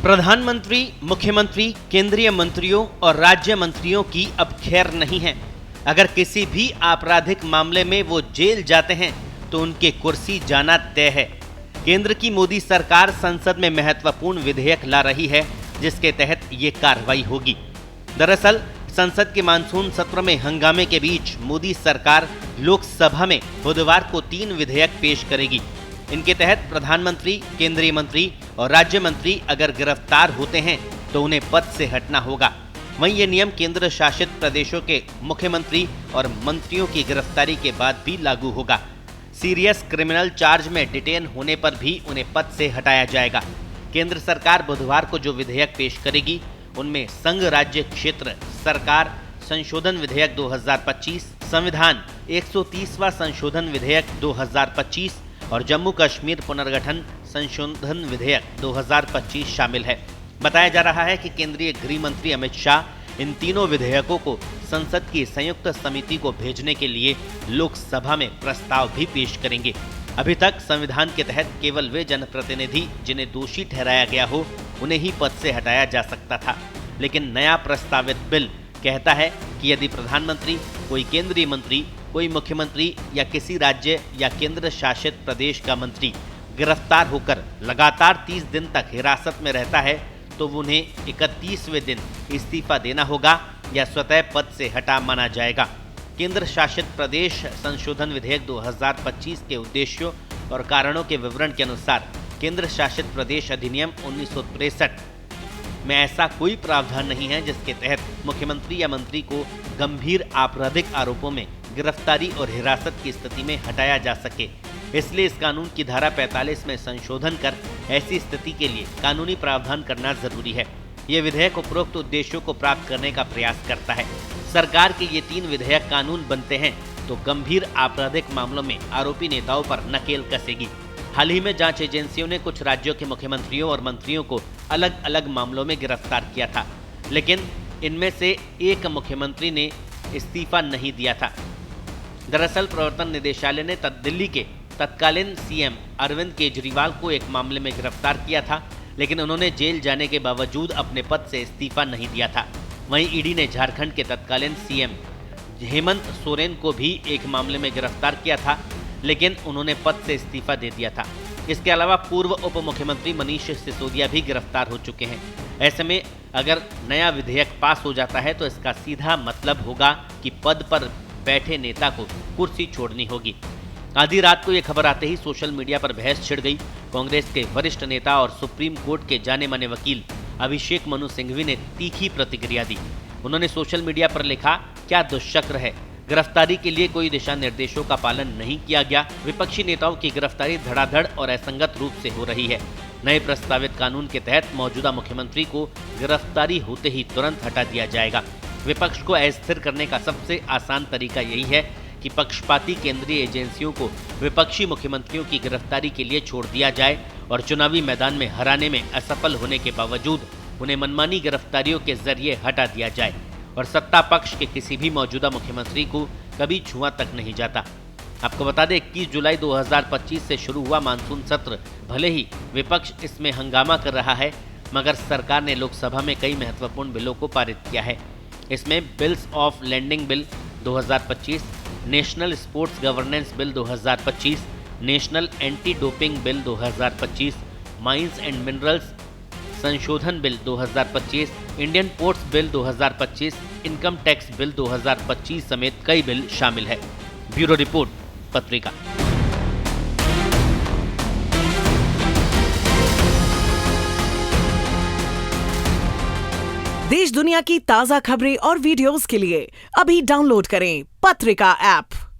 प्रधानमंत्री, मुख्यमंत्री, केंद्रीय मंत्रियों और राज्य मंत्रियों की अब खैर नहीं है। अगर किसी भी आपराधिक मामले में वो जेल जाते हैं तो उनके कुर्सी जाना तय है। केंद्र की मोदी सरकार संसद में महत्वपूर्ण विधेयक ला रही है जिसके तहत ये कार्रवाई होगी। दरअसल संसद के मानसून सत्र में हंगामे के बीच मोदी सरकार लोकसभा में बुधवार को 3 विधेयक पेश करेगी। इनके तहत प्रधानमंत्री, केंद्रीय मंत्री और राज्य मंत्री अगर गिरफ्तार होते हैं तो उन्हें पद से हटना होगा। वहीं ये नियम केंद्र शासित प्रदेशों के मुख्यमंत्री और मंत्रियों की गिरफ्तारी के बाद भी लागू होगा। सीरियस क्रिमिनल चार्ज में डिटेन होने पर भी उन्हें पद से हटाया जाएगा। केंद्र सरकार बुधवार को जो विधेयक पेश करेगी उनमें संघ राज्य क्षेत्र सरकार संशोधन विधेयक 2025, संविधान 130वां संशोधन विधेयक 2025 और जम्मू कश्मीर पुनर्गठन संशोधन विधेयक 2025 शामिल है। बताया जा रहा है कि केंद्रीय गृह मंत्री अमित शाह इन तीनों विधेयकों को संसद की संयुक्त समिति को भेजने के लिए लोकसभा में प्रस्ताव भी पेश करेंगे। अभी तक संविधान के तहत केवल वे जनप्रतिनिधि जिन्हें दोषी ठहराया गया हो उन्हें ही पद से हटाया जा सकता था, लेकिन नया प्रस्तावित बिल कहता है कि यदि प्रधानमंत्री, कोई केंद्रीय मंत्री, कोई मुख्यमंत्री या किसी राज्य या केंद्र शासित प्रदेश का मंत्री गिरफ्तार होकर लगातार 30 दिन तक हिरासत में रहता है तो उन्हें 31वें दिन इस्तीफा देना होगा या स्वतः पद से हटा माना जाएगा। केंद्र शासित प्रदेश संशोधन विधेयक 2025 के उद्देश्यों और कारणों के विवरण के अनुसार केंद्र शासित प्रदेश अधिनियम 1963 में ऐसा कोई प्रावधान नहीं है जिसके तहत मुख्यमंत्री या मंत्री को गंभीर आपराधिक आरोपों में गिरफ्तारी और हिरासत की स्थिति में हटाया जा सके। इसलिए इस कानून की धारा 45 में संशोधन कर ऐसी स्थिति के लिए कानूनी प्रावधान करना जरूरी है। ये विधेयक उपरोक्त उद्देश्यों को प्राप्त करने का प्रयास करता है। सरकार के ये 3 विधेयक कानून बनते हैं तो गंभीर आपराधिक मामलों में आरोपी नेताओं पर नकेल कसेगी। हाल ही में जांच एजेंसियों ने कुछ राज्यों के मुख्यमंत्रियों और मंत्रियों को अलग अलग मामलों में गिरफ्तार किया था, लेकिन इनमें से एक मुख्यमंत्री ने इस्तीफा नहीं दिया था। दरअसल प्रवर्तन निदेशालय ने दिल्ली के तत्कालीन सीएम अरविंद केजरीवाल को एक मामले में गिरफ्तार किया था, लेकिन उन्होंने जेल जाने के बावजूद अपने पद से इस्तीफा नहीं दिया था। वहीं ईडी ने झारखंड के तत्कालीन सीएम हेमंत सोरेन को भी एक मामले में गिरफ्तार किया था, लेकिन उन्होंने पद से इस्तीफा दे दिया था। इसके अलावा पूर्व उप मुख्यमंत्री मनीष सिसोदिया भी गिरफ्तार हो चुके हैं। ऐसे में अगर नया विधेयक पास हो जाता है तो इसका सीधा मतलब होगा कि पद पर बैठे नेता को कुर्सी छोड़नी होगी। आधी रात को यह खबर आते ही सोशल मीडिया पर बहस छिड़ गई। कांग्रेस के वरिष्ठ नेता और सुप्रीम कोर्ट के जाने माने वकील अभिषेक मनु सिंघवी ने तीखी प्रतिक्रिया दी। उन्होंने सोशल मीडिया पर लिखा, क्या दुष्चक्र है, गिरफ्तारी के लिए कोई दिशा निर्देशों का पालन नहीं किया गया। विपक्षी नेताओं की गिरफ्तारी धड़ाधड़ और असंगत रूप से हो रही है। नए प्रस्तावित कानून के तहत मौजूदा मुख्यमंत्री को गिरफ्तारी होते ही तुरंत हटा दिया जाएगा। विपक्ष को अस्थिर करने का सबसे आसान तरीका यही है कि पक्षपाती केंद्रीय एजेंसियों को विपक्षी मुख्यमंत्रियों की गिरफ्तारी के लिए छोड़ दिया जाए और चुनावी मैदान में हराने में असफल होने के बावजूद उन्हें मनमानी गिरफ्तारियों के जरिए हटा दिया जाए और सत्ता पक्ष के किसी भी मौजूदा मुख्यमंत्री को कभी छुआ तक नहीं जाता। आपको बता दें, 21 जुलाई 2025 से शुरू हुआ मानसून सत्र भले ही विपक्ष इसमें हंगामा कर रहा है, मगर सरकार ने लोकसभा में कई महत्वपूर्ण बिलों को पारित किया है। इसमें bills of landing bill 2025, national sports governance bill 2025, national anti doping bill 2025, mines and minerals संशोधन bill 2025, Indian ports bill 2025, income tax bill 2025 समेत कई बिल शामिल है। ब्यूरो रिपोर्ट, पत्रिका। देश दुनिया की ताजा खबरें और वीडियोस के लिए अभी डाउनलोड करें पत्रिका ऐप।